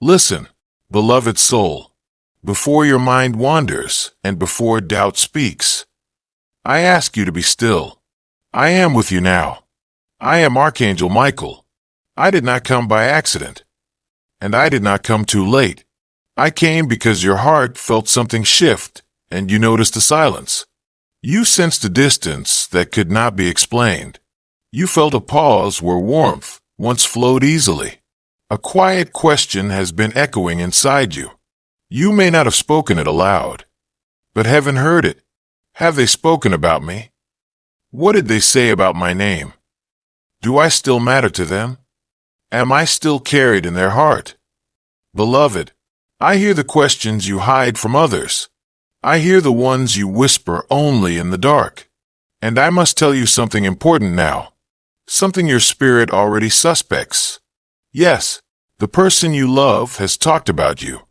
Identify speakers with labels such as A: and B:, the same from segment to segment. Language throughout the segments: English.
A: Listen, beloved soul, before your mind wanders and before doubt speaks. I ask you to be still. I am with you now. I am Archangel Michael. I did not come by accident. And I did not come too late. I came because your heart felt something shift, and you noticed the silence. You sensed a distance that could not be explained. You felt a pause where warmth once flowed easily. A quiet question has been echoing inside you. You may not have spoken it aloud, but heaven heard it. Have they spoken about me? What did they say about my name? Do I still matter to them? Am I still carried in their heart? Beloved, I hear the questions you hide from others. I hear the ones you whisper only in the dark. And I must tell you something important now. Something your spirit already suspects. Yes, the person you love has talked about you.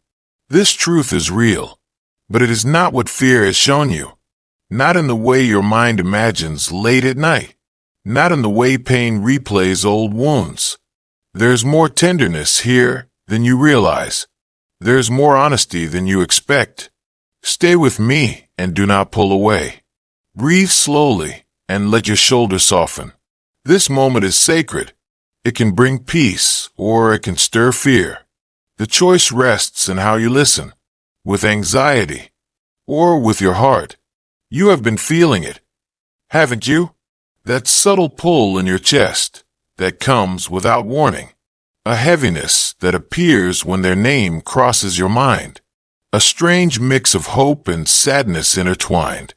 A: This truth is real, but it is not what fear has shown you. Not in the way your mind imagines late at night. Not in the way pain replays old wounds. There's more tenderness here than you realize. There's more honesty than you expect. Stay with me and do not pull away. Breathe slowly and let your shoulders soften. This moment is sacred. It can bring peace or it can stir fear. The choice rests in how you listen, with anxiety or with your heart. You have been feeling it, haven't you? That subtle pull in your chest that comes without warning. A heaviness that appears when their name crosses your mind. A strange mix of hope and sadness intertwined.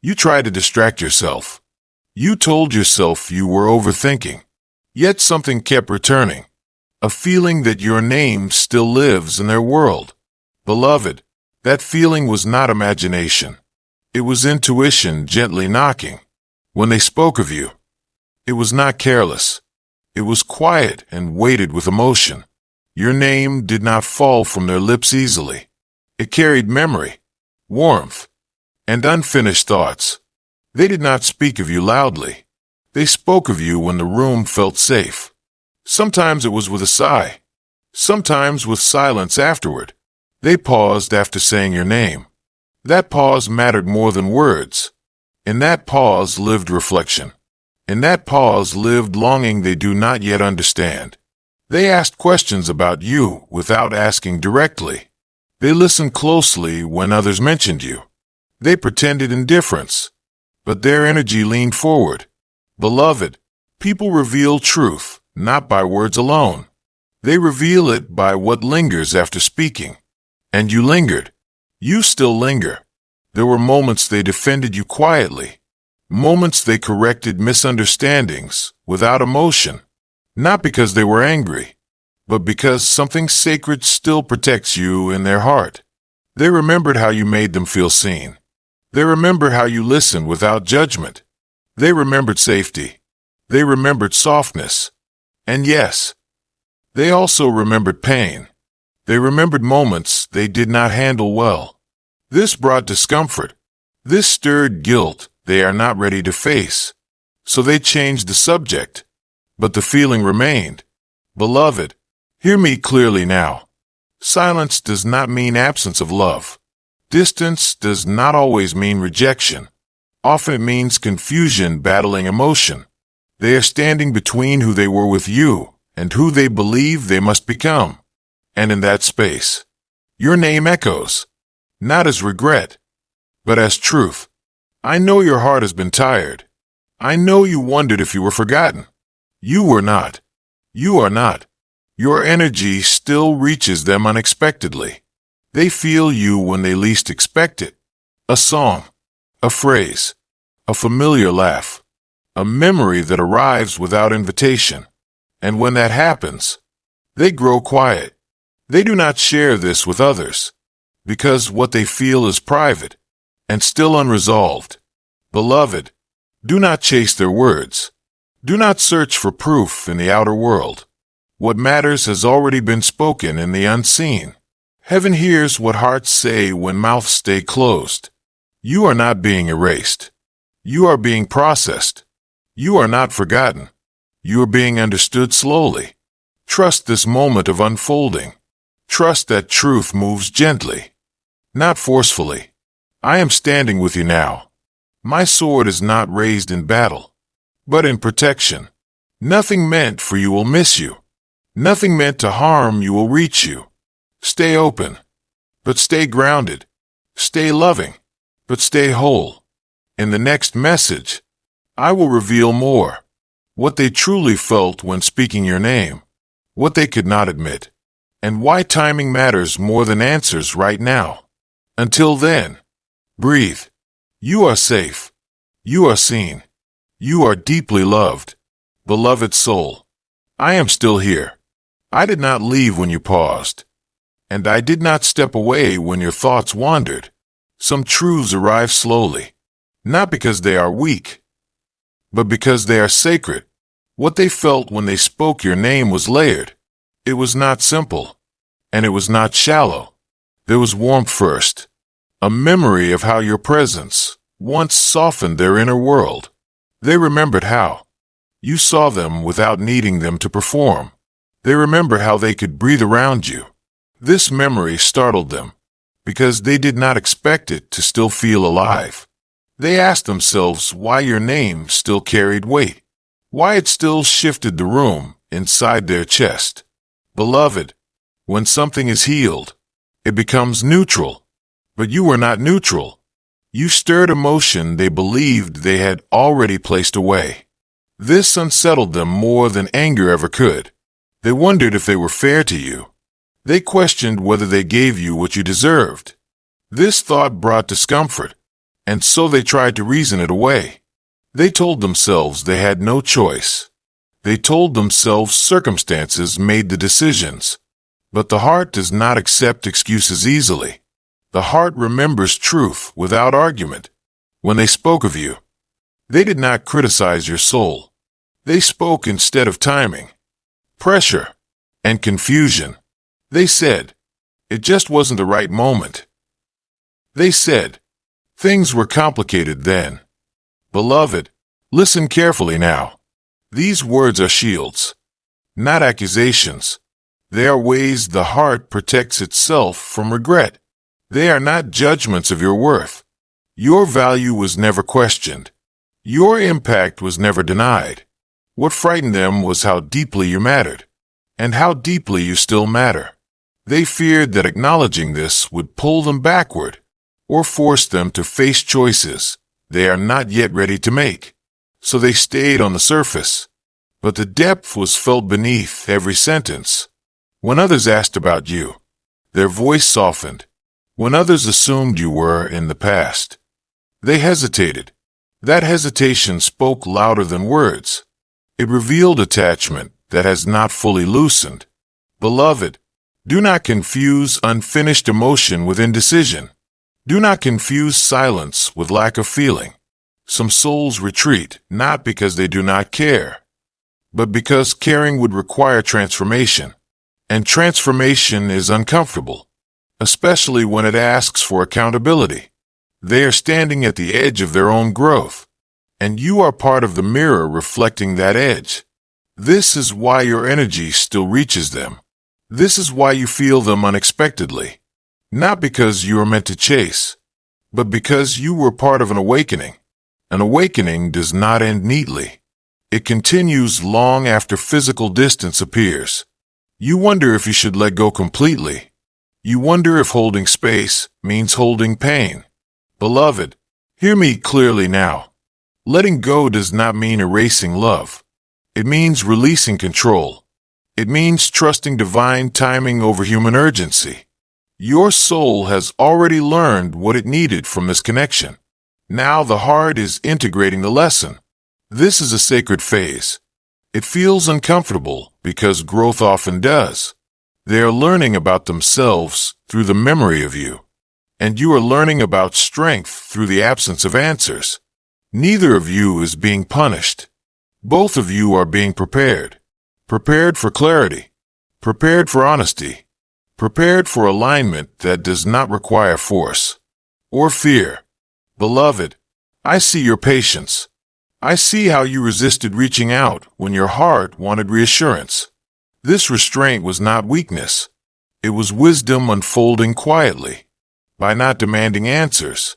A: You try to distract yourself. You told yourself you were overthinking. Yet something kept returning. A feeling that your name still lives in their world. Beloved, that feeling was not imagination. It was intuition gently knocking. When they spoke of you, it was not careless. It was quiet and weighted with emotion. Your name did not fall from their lips easily. It carried memory, warmth, and unfinished thoughts. They did not speak of you loudly. They spoke of you when the room felt safe. Sometimes it was with a sigh. Sometimes with silence afterward. They paused after saying your name. That pause mattered more than words. In that pause lived reflection. In that pause lived longing they do not yet understand. They asked questions about you without asking directly. They listened closely when others mentioned you. They pretended indifference, but their energy leaned forward. Beloved, people reveal truth, not by words alone. They reveal it by what lingers after speaking. And you lingered. You still linger. There were moments they defended you quietly. Moments they corrected misunderstandings without emotion. Not because they were angry, but because something sacred still protects you in their heart. They remembered how you made them feel seen. They remembered how you listened without judgment. They remembered safety. They remembered softness. And yes, they also remembered pain. They remembered moments they did not handle well. This brought discomfort. This stirred guilt they are not ready to face. So they changed the subject. But the feeling remained. Beloved, hear me clearly now. Silence does not mean absence of love. Distance does not always mean rejection. Often it means confusion battling emotion. They are standing between who they were with you and who they believe they must become. And in that space, your name echoes, not as regret, but as truth. I know your heart has been tired. I know you wondered if you were forgotten. You were not. You are not. Your energy still reaches them unexpectedly. They feel you when they least expect it. A song, a phrase, a familiar laugh, a memory that arrives without invitation. And when that happens, they grow quiet. They do not share this with others, because what they feel is private and still unresolved. Beloved, do not chase their words. Do not search for proof in the outer world. What matters has already been spoken in the unseen. Heaven hears what hearts say when mouths stay closed. You are not being erased. You are being processed. You are not forgotten. You are being understood slowly. Trust this moment of unfolding. Trust that truth moves gently, not forcefully. I am standing with you now. My sword is not raised in battle, but in protection. Nothing meant for you will miss you. Nothing meant to harm you will reach you. Stay open, but stay grounded. Stay loving, but stay whole. In the next message, I will reveal more. What they truly felt when speaking your name, what they could not admit, and why timing matters more than answers right now. Until then, breathe. You are safe. You are seen. You are deeply loved. Beloved soul, I am still here. I did not leave when you paused, and I did not step away when your thoughts wandered. Some truths arrive slowly, not because they are weak, but because they are sacred. What they felt when they spoke your name was layered. It was not simple, and it was not shallow. There was warmth first, a memory of how your presence once softened their inner world. They remembered how you saw them without needing them to perform. They remembered how they could breathe around you. This memory startled them, because they did not expect it to still feel alive. They asked themselves why your name still carried weight, why it still shifted the room inside their chest. Beloved, when something is healed, it becomes neutral. But you were not neutral. You stirred emotion they believed they had already placed away. This unsettled them more than anger ever could. They wondered if they were fair to you. They questioned whether they gave you what you deserved. This thought brought discomfort, and so they tried to reason it away. They told themselves they had no choice. They told themselves circumstances made the decisions. But the heart does not accept excuses easily. The heart remembers truth without argument. When they spoke of you, they did not criticize your soul. They spoke instead of timing, pressure, and confusion. They said, it just wasn't the right moment. They said, things were complicated then. Beloved, listen carefully now. These words are shields, not accusations. They are ways the heart protects itself from regret. They are not judgments of your worth. Your value was never questioned. Your impact was never denied. What frightened them was how deeply you mattered, and how deeply you still matter. They feared that acknowledging this would pull them backward, or force them to face choices they are not yet ready to make. So they stayed on the surface, but the depth was felt beneath every sentence. When others asked about you, their voice softened. When others assumed you were in the past, they hesitated. That hesitation spoke louder than words. It revealed attachment that has not fully loosened. Beloved, do not confuse unfinished emotion with indecision. Do not confuse silence with lack of feeling. Some souls retreat not because they do not care, but because caring would require transformation. And transformation is uncomfortable, especially when it asks for accountability. They are standing at the edge of their own growth, and you are part of the mirror reflecting that edge. This is why your energy still reaches them. This is why you feel them unexpectedly. Not because you are meant to chase, but because you were part of an awakening. An awakening does not end neatly. It continues long after physical distance appears. You wonder if you should let go completely. You wonder if holding space means holding pain. Beloved, hear me clearly now. Letting go does not mean erasing love. It means releasing control. It means trusting divine timing over human urgency. Your soul has already learned what it needed from this connection. Now the heart is integrating the lesson. This is a sacred phase. It feels uncomfortable because growth often does. They are learning about themselves through the memory of you, and you are learning about strength through the absence of answers. Neither of you is being punished. Both of you are being prepared. Prepared for clarity. Prepared for honesty. Prepared for alignment that does not require force or fear. Beloved, I see your patience. I see how you resisted reaching out when your heart wanted reassurance. This restraint was not weakness. It was wisdom unfolding quietly. By not demanding answers,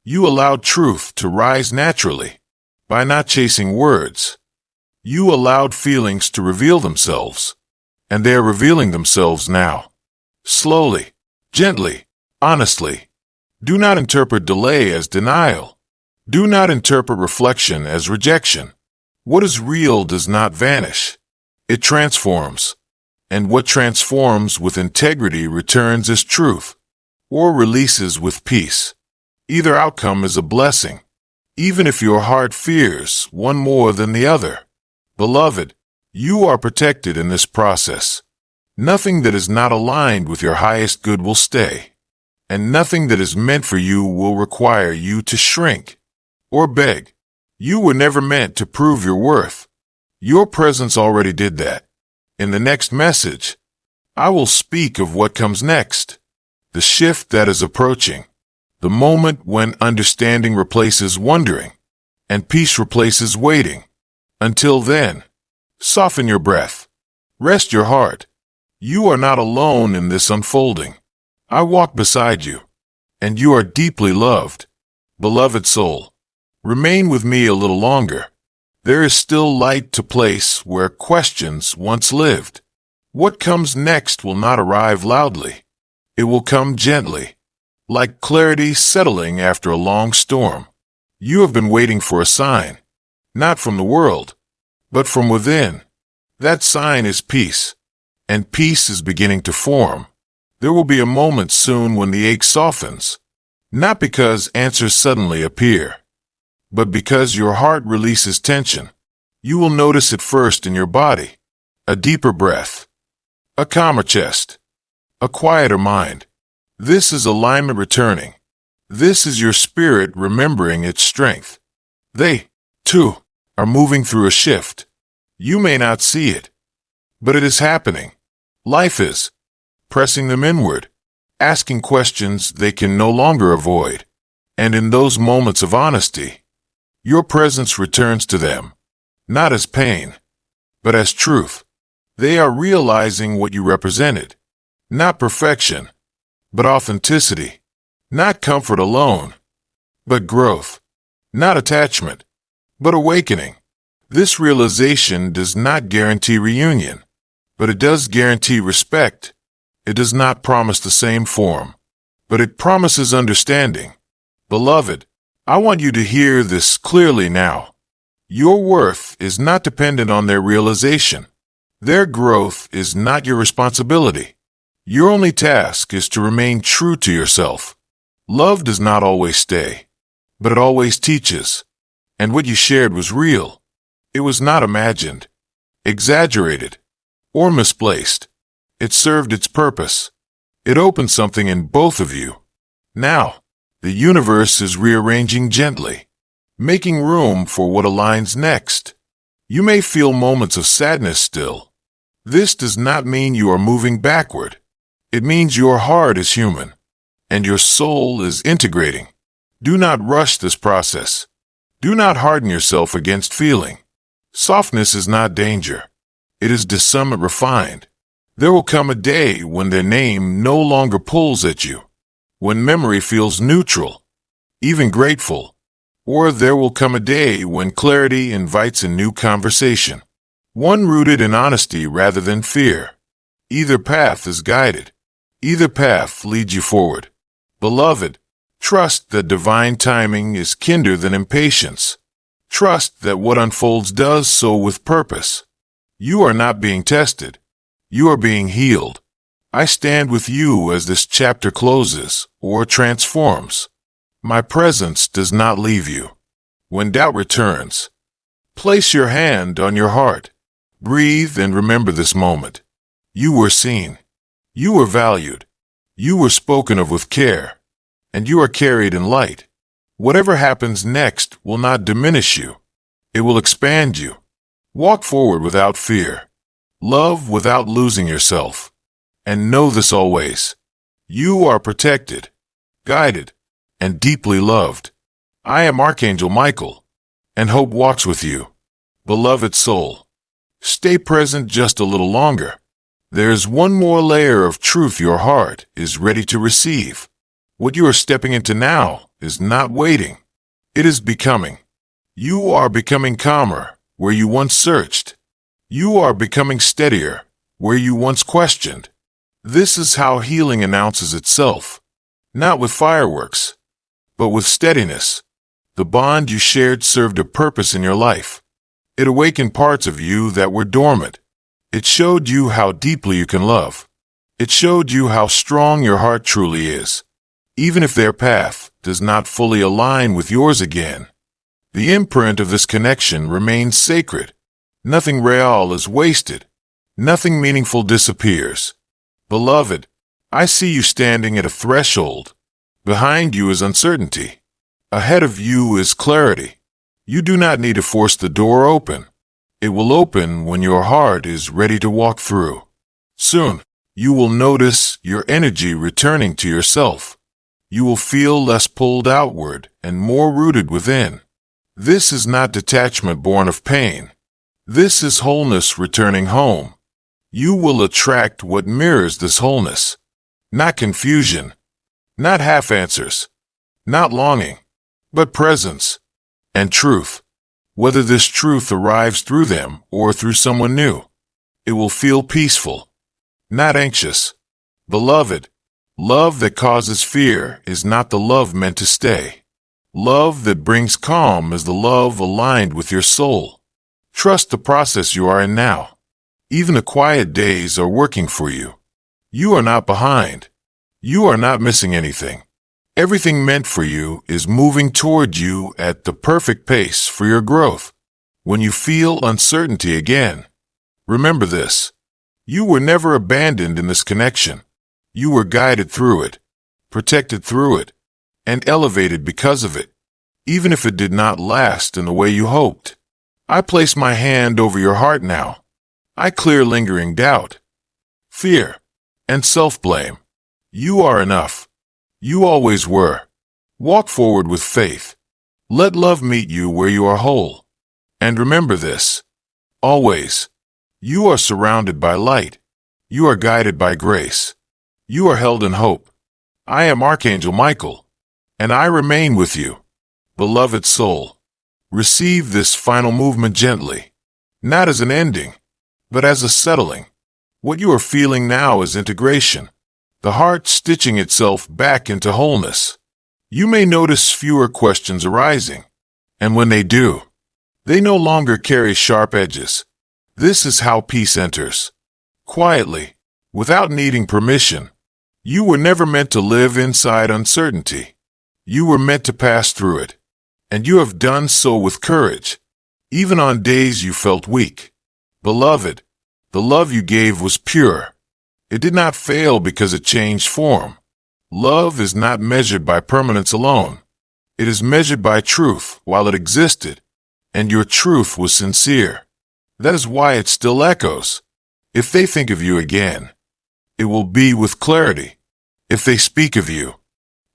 A: you allowed truth to rise naturally. By not chasing words, you allowed feelings to reveal themselves. And they are revealing themselves now. Slowly, gently, honestly. Do not interpret delay as denial. Do not interpret reflection as rejection. What is real does not vanish. It transforms. And what transforms with integrity returns as truth, or releases with peace. Either outcome is a blessing, even if your heart fears one more than the other. Beloved, you are protected in this process. Nothing that is not aligned with your highest good will stay, and nothing that is meant for you will require you to shrink or beg. You were never meant to prove your worth. Your presence already did that. In the next message, I will speak of what comes next, the shift that is approaching, the moment when understanding replaces wondering, and peace replaces waiting. Until then, soften your breath. Rest your heart. You are not alone in this unfolding. I walk beside you, and you are deeply loved. Beloved soul, remain with me a little longer. There is still light to place where questions once lived. What comes next will not arrive loudly. It will come gently, like clarity settling after a long storm. You have been waiting for a sign, not from the world, but from within. That sign is peace, and peace is beginning to form. There will be a moment soon when the ache softens, not because answers suddenly appear, but because your heart releases tension. You will notice it first in your body. A deeper breath, a calmer chest, a quieter mind. This is alignment returning. This is your spirit remembering its strength. They, too, are moving through a shift. You may not see it, but it is happening. Life is pressing them inward, asking questions they can no longer avoid. And in those moments of honesty, your presence returns to them, not as pain, but as truth. They are realizing what you represented, not perfection, but authenticity, not comfort alone, but growth, not attachment, but awakening. This realization does not guarantee reunion, but it does guarantee respect. It does not promise the same form, but it promises understanding. Beloved, I want you to hear this clearly now. Your worth is not dependent on their realization. Their growth is not your responsibility. Your only task is to remain true to yourself. Love does not always stay, but it always teaches. And what you shared was real. It was not imagined, exaggerated, or misplaced. It served its purpose. It opened something in both of you. Now, the universe is rearranging gently, making room for what aligns next. You may feel moments of sadness still. This does not mean you are moving backward. It means your heart is human, and your soul is integrating. Do not rush this process. Do not harden yourself against feeling. Softness is not danger. It is discernment refined. There will come a day when their name no longer pulls at you, when memory feels neutral, even grateful. Or there will come a day when clarity invites a new conversation, one rooted in honesty rather than fear. Either path is guided. Either path leads you forward. Beloved, trust that divine timing is kinder than impatience. Trust that what unfolds does so with purpose. You are not being tested. You are being healed. I stand with you as this chapter closes or transforms. My presence does not leave you. When doubt returns, place your hand on your heart. Breathe and remember this moment. You were seen. You were valued. You were spoken of with care. And you are carried in light. Whatever happens next will not diminish you. It will expand you. Walk forward without fear. Love without losing yourself. And know this always. You are protected, guided, and deeply loved. I am Archangel Michael, and hope walks with you. Beloved soul, stay present just a little longer. There's one more layer of truth your heart is ready to receive. What you are stepping into now is not waiting. It is becoming. You are becoming calmer where you once searched. You are becoming steadier where you once questioned. This is how healing announces itself. Not with fireworks, but with steadiness. The bond you shared served a purpose in your life. It awakened parts of you that were dormant. It showed you how deeply you can love. It showed you how strong your heart truly is, even if their path does not fully align with yours again. The imprint of this connection remains sacred. Nothing real is wasted. Nothing meaningful disappears. Beloved, I see you standing at a threshold. Behind you is uncertainty. Ahead of you is clarity. You do not need to force the door open. It will open when your heart is ready to walk through. Soon, you will notice your energy returning to yourself. You will feel less pulled outward and more rooted within. This is not detachment born of pain. This is wholeness returning home. You will attract what mirrors this wholeness. Not confusion, not half answers, not longing, but presence and truth. Whether this truth arrives through them or through someone new, it will feel peaceful, not anxious. Beloved, love that causes fear is not the love meant to stay. Love that brings calm is the love aligned with your soul. Trust the process you are in now. Even the quiet days are working for you. You are not behind. You are not missing anything. Everything meant for you is moving toward you at the perfect pace for your growth. When you feel uncertainty again, remember this. You were never abandoned in this connection. You were guided through it, protected through it, and elevated because of it, even if it did not last in the way you hoped. I place my hand over your heart now. I clear lingering doubt, fear, and self-blame. You are enough. You always were. Walk forward with faith. Let love meet you where you are whole. And remember this. Always. You are surrounded by light. You are guided by grace. You are held in hope. I am Archangel Michael, and I remain with you. Beloved soul, receive this final movement gently, not as an ending, but as a settling. What you are feeling now is integration. The heart stitching itself back into wholeness. You may notice fewer questions arising, and when they do, they no longer carry sharp edges. This is how peace enters. Quietly, without needing permission. You were never meant to live inside uncertainty. You were meant to pass through it, and you have done so with courage, even on days you felt weak. Beloved, the love you gave was pure. It did not fail because it changed form. Love is not measured by permanence alone. It is measured by truth while it existed, and your truth was sincere. That is why it still echoes. If they think of you again, it will be with clarity. If they speak of you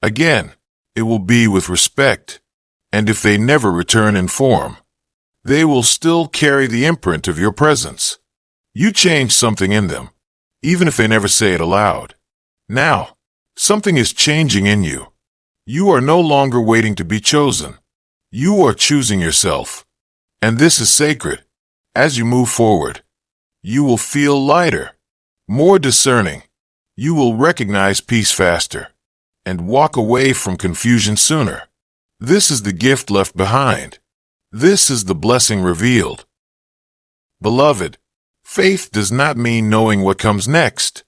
A: again, it will be with respect. And if they never return in form, they will still carry the imprint of your presence. You changed something in them, even if they never say it aloud. Now, something is changing in you. You are no longer waiting to be chosen. You are choosing yourself. And this is sacred. As you move forward, you will feel lighter, more discerning. You will recognize peace faster and walk away from confusion sooner. This is the gift left behind. This is the blessing revealed. Beloved, faith does not mean knowing what comes next.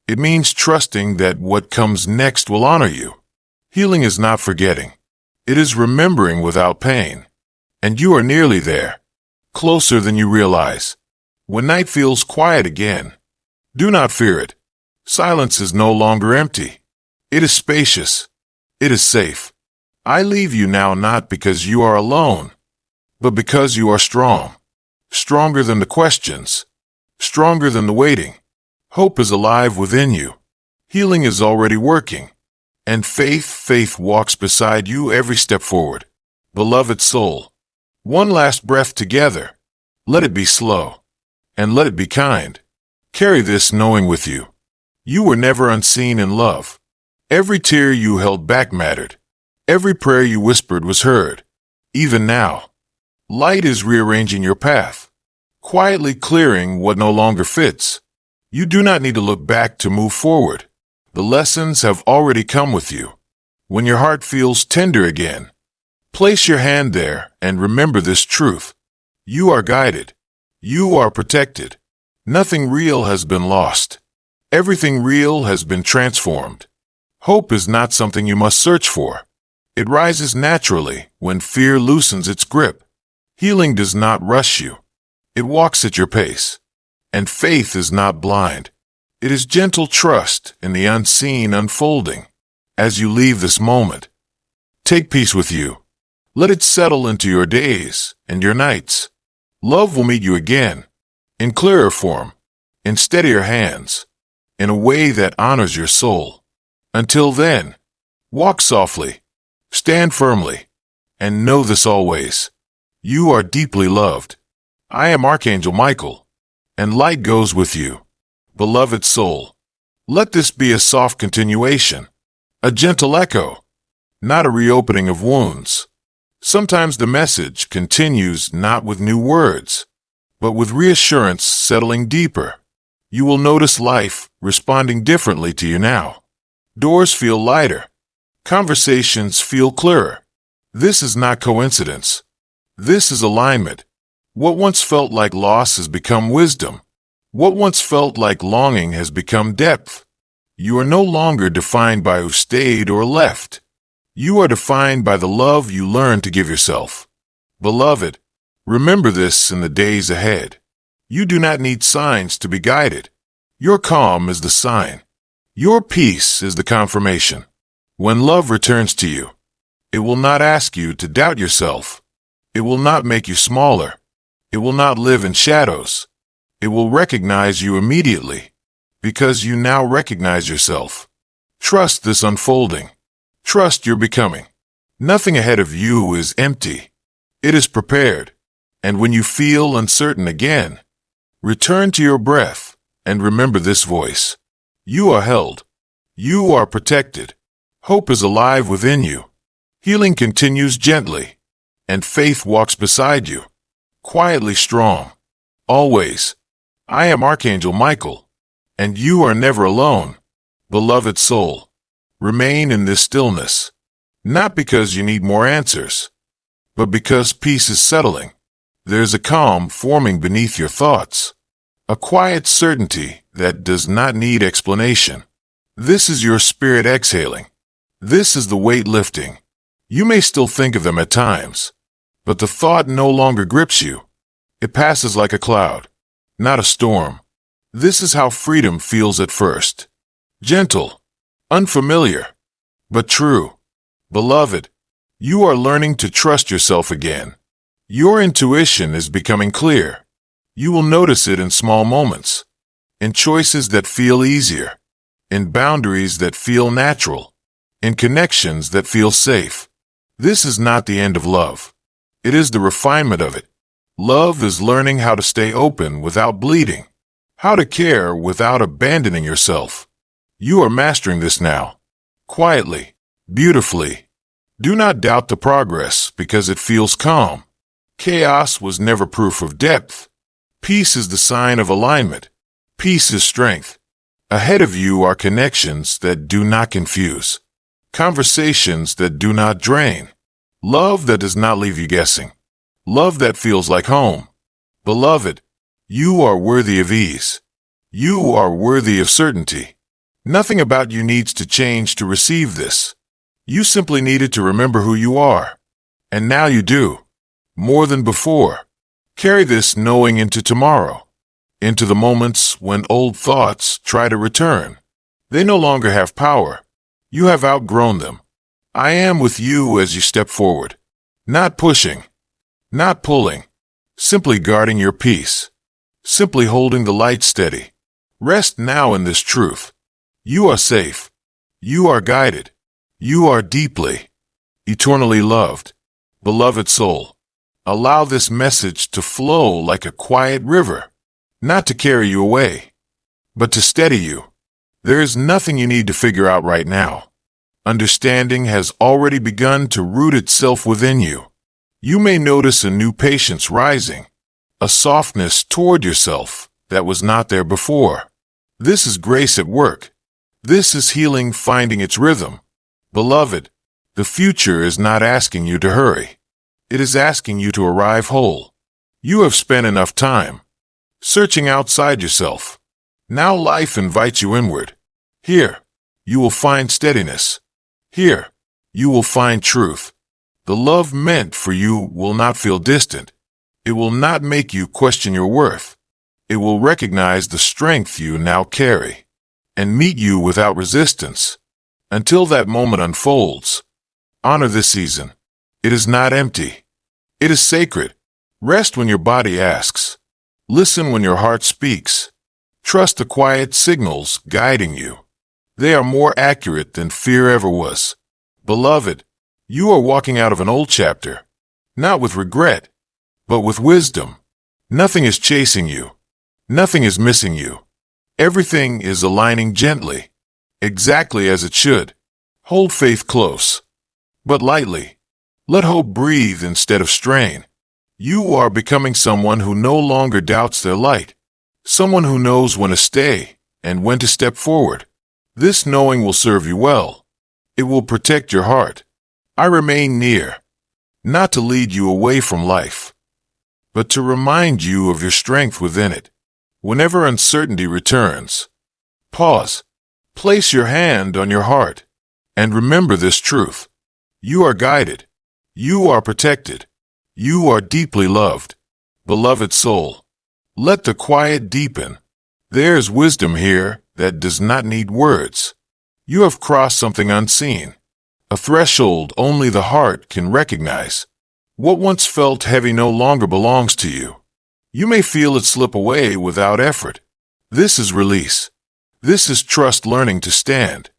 A: It means trusting that what comes next will honor you. Healing is not forgetting. It is remembering without pain. And you are nearly there, closer than you realize. When night feels quiet again, do not fear it. Silence is no longer empty. It is spacious. It is safe. I leave you now not because you are alone, but because you are strong. Stronger than the questions. Stronger than the waiting. Hope is alive within you. Healing is already working. And faith walks beside you every step forward. Beloved soul, one last breath together. Let it be slow. And let it be kind. Carry this knowing with you. You were never unseen in love. Every tear you held back mattered. Every prayer you whispered was heard. Even now, light is rearranging your path, quietly clearing what no longer fits. You do not need to look back to move forward. The lessons have already come with you. When your heart feels tender again, place your hand there and remember this truth. You are guided. You are protected. Nothing real has been lost. Everything real has been transformed. Hope is not something you must search for. It rises naturally when fear loosens its grip. Healing does not rush you. It walks at your pace. And faith is not blind. It is gentle trust in the unseen unfolding. As you leave this moment, take peace with you. Let it settle into your days and your nights. Love will meet you again, in clearer form, in steadier hands, in a way that honors your soul. Until then, walk softly, stand firmly, and know this always. You are deeply loved. I am Archangel Michael, and light goes with you. Beloved soul, let this be a soft continuation, a gentle echo, not a reopening of wounds. Sometimes the message continues not with new words, but with reassurance settling deeper. You will notice life responding differently to you now. Doors feel lighter. Conversations feel clearer. This is not coincidence. This is alignment. What once felt like loss has become wisdom. What once felt like longing has become depth. You are no longer defined by who stayed or left. You are defined by the love you learn to give yourself. Beloved, remember this in the days ahead. You do not need signs to be guided. Your calm is the sign. Your peace is the confirmation. When love returns to you, it will not ask you to doubt yourself. It will not make you smaller. It will not live in shadows. It will recognize you immediately, because you now recognize yourself. Trust this unfolding. Trust your becoming. Nothing ahead of you is empty. It is prepared. And when you feel uncertain again, return to your breath and remember this voice. You are held. You are protected. Hope is alive within you. Healing continues gently, and faith walks beside you, quietly strong. Always. I am Archangel Michael, and you are never alone. Beloved soul, remain in this stillness, not because you need more answers, but because peace is settling. There's a calm forming beneath your thoughts, a quiet certainty that does not need explanation. This is your spirit exhaling. This is the weight lifting. You may still think of them at times, but the thought no longer grips you. It passes like a cloud, not a storm. This is how freedom feels at first. Gentle, unfamiliar, but true. Beloved, you are learning to trust yourself again. Your intuition is becoming clear. You will notice it in small moments, in choices that feel easier, in boundaries that feel natural, in connections that feel safe. This is not the end of love. It is the refinement of it. Love is learning how to stay open without bleeding, how to care without abandoning yourself. You are mastering this now, quietly, beautifully. Do not doubt the progress because it feels calm. Chaos was never proof of depth. Peace is the sign of alignment. Peace is strength. Ahead of you are connections that do not confuse, conversations that do not drain, love that does not leave you guessing. Love that feels like home. Beloved, you are worthy of ease. You are worthy of certainty. Nothing about you needs to change to receive this. You simply needed to remember who you are. And now you do. More than before. Carry this knowing into tomorrow. Into the moments when old thoughts try to return. They no longer have power. You have outgrown them. I am with you as you step forward. Not pushing. Not pulling, simply guarding your peace, simply holding the light steady. Rest now in this truth. You are safe. You are guided. You are deeply, eternally loved. Beloved soul, allow this message to flow like a quiet river, not to carry you away, but to steady you. There is nothing you need to figure out right now. Understanding has already begun to root itself within you. You may notice a new patience rising, a softness toward yourself that was not there before. This is grace at work. This is healing finding its rhythm. Beloved, the future is not asking you to hurry. It is asking you to arrive whole. You have spent enough time searching outside yourself. Now life invites you inward. Here, you will find steadiness. Here, you will find truth. The love meant for you will not feel distant. It will not make you question your worth. It will recognize the strength you now carry and meet you without resistance. Until that moment unfolds, honor this season. It is not empty. It is sacred. Rest when your body asks. Listen when your heart speaks. Trust the quiet signals guiding you. They are more accurate than fear ever was. Beloved, you are walking out of an old chapter, not with regret, but with wisdom. Nothing is chasing you. Nothing is missing you. Everything is aligning gently, exactly as it should. Hold faith close, but lightly. Let hope breathe instead of strain. You are becoming someone who no longer doubts their light, someone who knows when to stay and when to step forward. This knowing will serve you well. It will protect your heart. I remain near, not to lead you away from life, but to remind you of your strength within it. Whenever uncertainty returns, pause, place your hand on your heart, and remember this truth. You are guided. You are protected. You are deeply loved. Beloved soul, let the quiet deepen. There is wisdom here that does not need words. You have crossed something unseen, a threshold only the heart can recognize. What once felt heavy no longer belongs to you. You may feel it slip away without effort. This is release. This is trust learning to stand.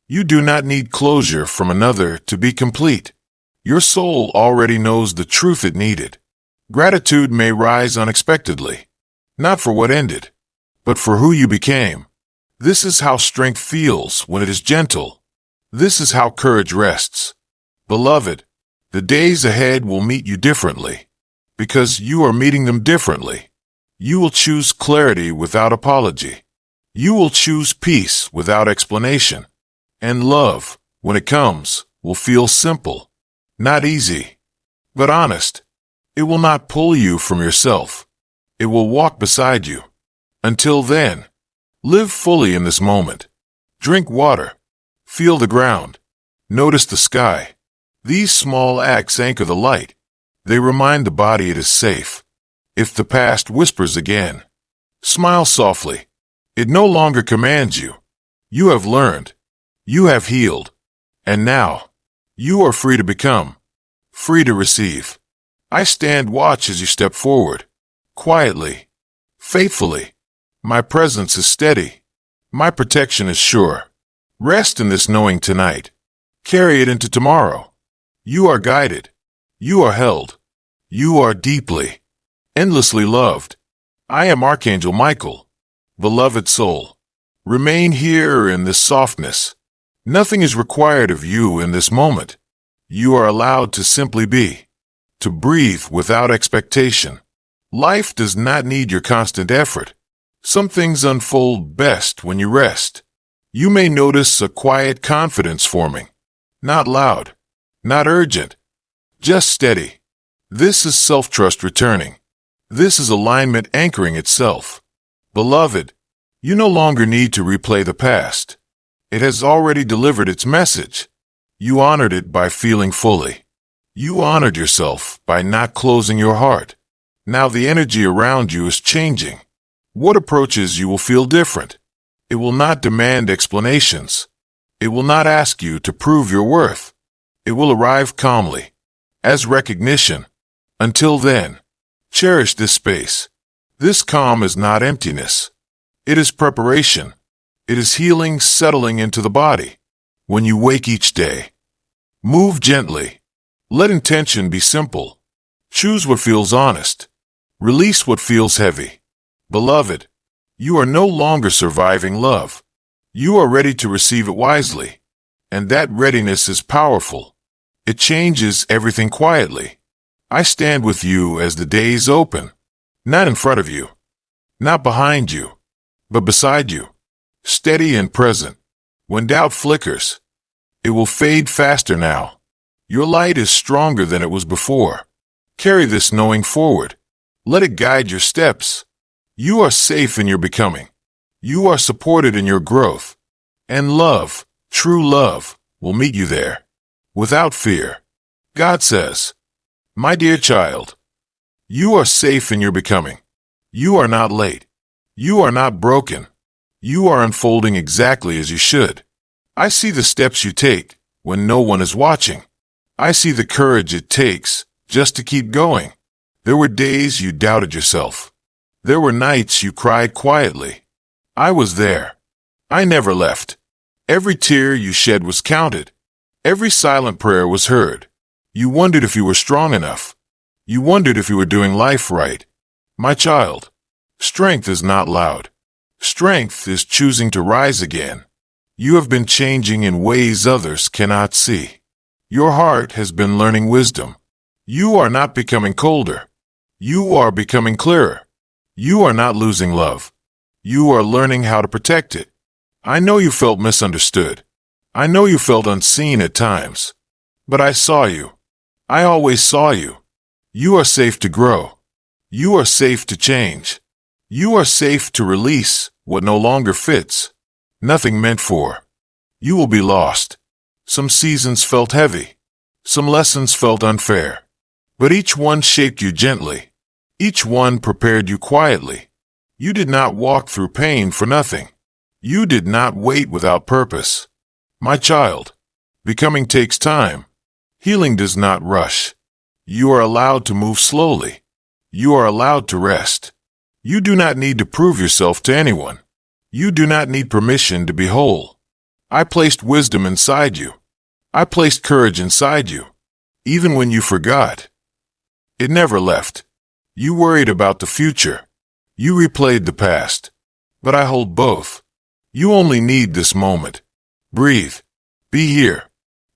A: You do not need closure from another to be complete. Your soul already knows the truth it needed. Gratitude may rise unexpectedly, not for what ended, but for who you became. This is how strength feels when it is gentle. This is how courage rests. Beloved, the days ahead will meet you differently, because you are meeting them differently. You will choose clarity without apology. You will choose peace without explanation. And love, when it comes, will feel simple, not easy, but honest. It will not pull you from yourself. It will walk beside you. Until then, live fully in this moment. Drink water. Feel the ground. Notice the sky. These small acts anchor the light. They remind the body it is safe. If the past whispers again, smile softly. It no longer commands you. You have learned. You have healed. And now, you are free to become, free to receive. I stand watch as you step forward, quietly, faithfully. My presence is steady. My protection is sure. Rest in this knowing tonight. Carry it into tomorrow. You are guided. You are held. You are deeply, endlessly loved. I am Archangel Michael. Beloved soul, remain here in this softness. Nothing is required of you in this moment. You are allowed to simply be, to breathe without expectation. Life does not need your constant effort. Some things unfold best when you rest. You may notice a quiet confidence forming, not loud, not urgent, just steady. This is self-trust returning. This is alignment anchoring itself. Beloved, you no longer need to replay the past. It has already delivered its message. You honored it by feeling fully. You honored yourself by not closing your heart. Now the energy around you is changing. What approaches you will feel different. It will not demand explanations. It will not ask you to prove your worth. It will arrive calmly, as recognition. Until then, cherish this space. This calm is not emptiness. It is preparation. It is healing settling into the body. When you wake each day, move gently. Let intention be simple. Choose what feels honest. Release what feels heavy. Beloved, You are no longer surviving love. You are ready to receive it wisely. And that readiness is powerful. It changes everything quietly. I stand with you as the days open, not in front of you, not behind you, but beside you, steady and present. When doubt flickers, it will fade faster now. Your light is stronger than it was before. Carry this knowing forward. Let it guide your steps. You are safe in your becoming. You are supported in your growth. And love, true love, will meet you there. Without fear. God says, my dear child, you are safe in your becoming. You are not late. You are not broken. You are unfolding exactly as you should. I see the steps you take when no one is watching. I see the courage it takes just to keep going. There were days you doubted yourself. There were nights you cried quietly. I was there. I never left. Every tear you shed was counted. Every silent prayer was heard. You wondered if you were strong enough. You wondered if you were doing life right. My child, strength is not loud. Strength is choosing to rise again. You have been changing in ways others cannot see. Your heart has been learning wisdom. You are not becoming colder. You are becoming clearer. You are not losing love. You are learning how to protect it. I know you felt misunderstood. I know you felt unseen at times. But I saw you. I always saw you. You are safe to grow. You are safe to change. You are safe to release what no longer fits. Nothing meant for. You will be lost. Some seasons felt heavy. Some lessons felt unfair. But each one shaped you gently. Each one prepared you quietly. You did not walk through pain for nothing. You did not wait without purpose. My child, becoming takes time. Healing does not rush. You are allowed to move slowly. You are allowed to rest. You do not need to prove yourself to anyone. You do not need permission to be whole. I placed wisdom inside you. I placed courage inside you. Even when you forgot, it never left. You worried about the future. You replayed the past. But I hold both. You only need this moment. Breathe. Be here.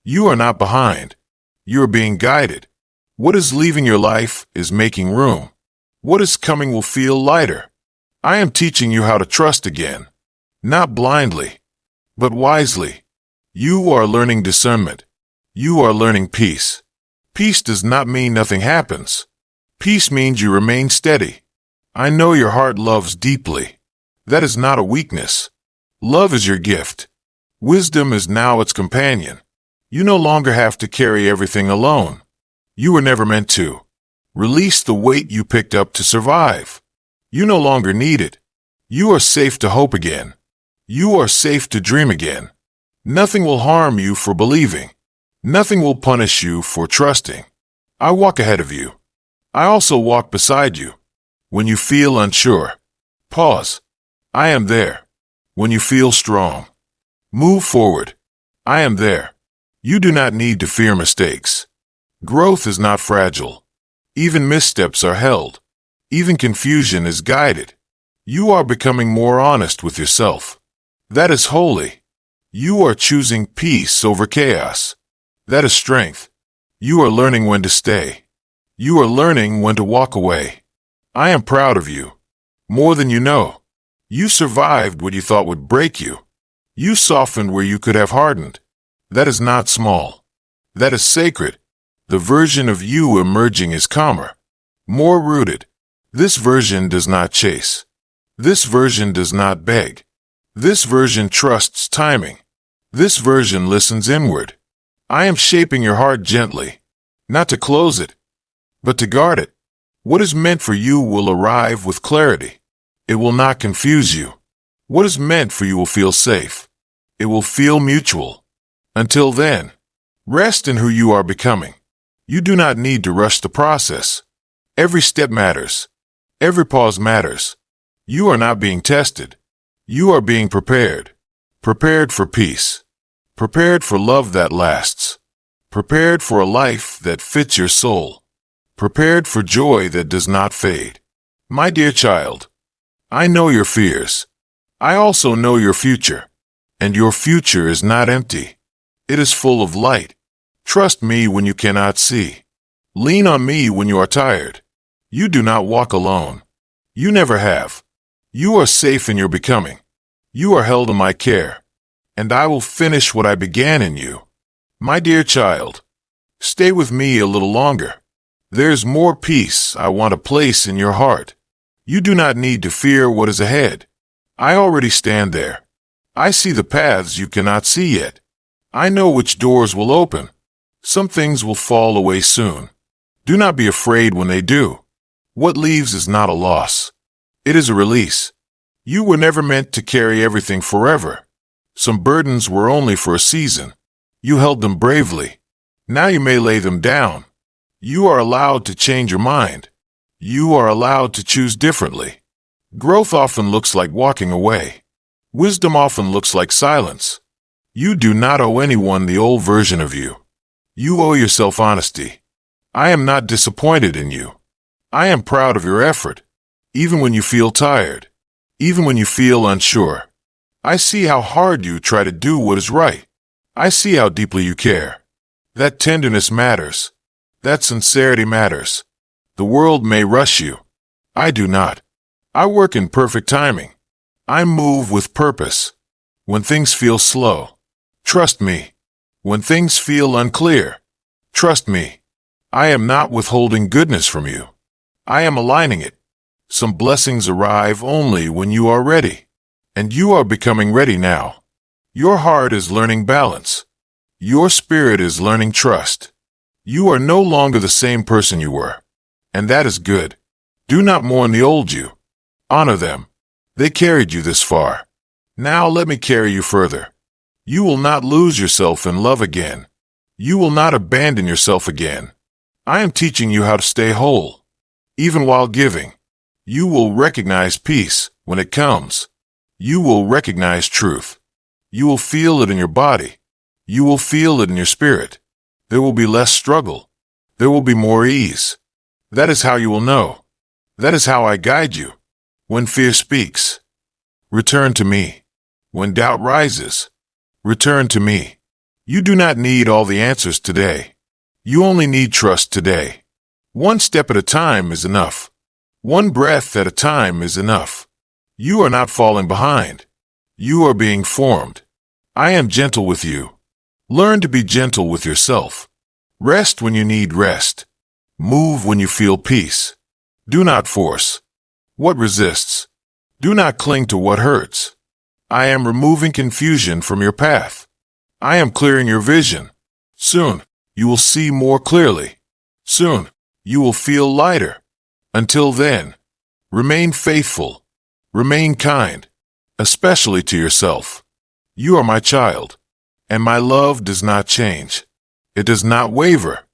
A: You are not behind. You are being guided. What is leaving your life is making room. What is coming will feel lighter. I am teaching you how to trust again. Not blindly, but wisely. You are learning discernment. You are learning peace. Peace does not mean nothing happens. Peace means you remain steady. I know your heart loves deeply. That is not a weakness. Love is your gift. Wisdom is now its companion. You no longer have to carry everything alone. You were never meant to. Release the weight you picked up to survive. You no longer need it. You are safe to hope again. You are safe to dream again. Nothing will harm you for believing. Nothing will punish you for trusting. I walk ahead of you. I also walk beside you. When you feel unsure, pause. I am there. When you feel strong, move forward. I am there. You do not need to fear mistakes. Growth is not fragile. Even missteps are held. Even confusion is guided. You are becoming more honest with yourself. That is holy. You are choosing peace over chaos. That is strength. You are learning when to stay. You are learning when to walk away. I am proud of you. More than you know. You survived what you thought would break you. You softened where you could have hardened. That is not small. That is sacred. The version of you emerging is calmer, more rooted. This version does not chase. This version does not beg. This version trusts timing. This version listens inward. I am shaping your heart gently, not to close it, but to guard it. What is meant for you will arrive with clarity. It will not confuse you. What is meant for you will feel safe. It will feel mutual. Until then, rest in who you are becoming. You do not need to rush the process. Every step matters. Every pause matters. You are not being tested. You are being prepared. Prepared for peace. Prepared for love that lasts. Prepared for a life that fits your soul. Prepared for joy that does not fade. My dear child, I know your fears. I also know your future. And your future is not empty. It is full of light. Trust me when you cannot see. Lean on me when you are tired. You do not walk alone. You never have. You are safe in your becoming. You are held in my care. And I will finish what I began in you. My dear child, stay with me a little longer. There's more peace I want to place in your heart. You do not need to fear what is ahead. I already stand there. I see the paths you cannot see yet. I know which doors will open. Some things will fall away soon. Do not be afraid when they do. What leaves is not a loss. It is a release. You were never meant to carry everything forever. Some burdens were only for a season. You held them bravely. Now you may lay them down. You are allowed to change your mind. You are allowed to choose differently. Growth often looks like walking away. Wisdom often looks like silence. You do not owe anyone the old version of you. You owe yourself honesty. I am not disappointed in you. I am proud of your effort. Even when you feel tired. Even when you feel unsure. I see how hard you try to do what is right. I see how deeply you care. That tenderness matters. That sincerity matters. The world may rush you. I do not. I work in perfect timing. I move with purpose. When things feel slow, trust me. When things feel unclear, trust me. I am not withholding goodness from you. I am aligning it. Some blessings arrive only when you are ready. And you are becoming ready now. Your heart is learning balance. Your spirit is learning trust. You are no longer the same person you were. And that is good. Do not mourn the old you. Honor them. They carried you this far. Now let me carry you further. You will not lose yourself in love again. You will not abandon yourself again. I am teaching you how to stay whole. Even while giving, you will recognize peace when it comes. You will recognize truth. You will feel it in your body. You will feel it in your spirit. There will be less struggle. There will be more ease. That is how you will know. That is how I guide you. When fear speaks, return to me. When doubt rises, return to me. You do not need all the answers today. You only need trust today. One step at a time is enough. One breath at a time is enough. You are not falling behind. You are being formed. I am gentle with you. Learn to be gentle with yourself. Rest when you need rest. Move when you feel peace. Do not force what resists. Do not cling to what hurts. I am removing confusion from your path. I am clearing your vision. Soon, you will see more clearly. Soon, you will feel lighter. Until then, remain faithful. Remain kind, especially to yourself. You are my child, and my love does not change. It does not waver.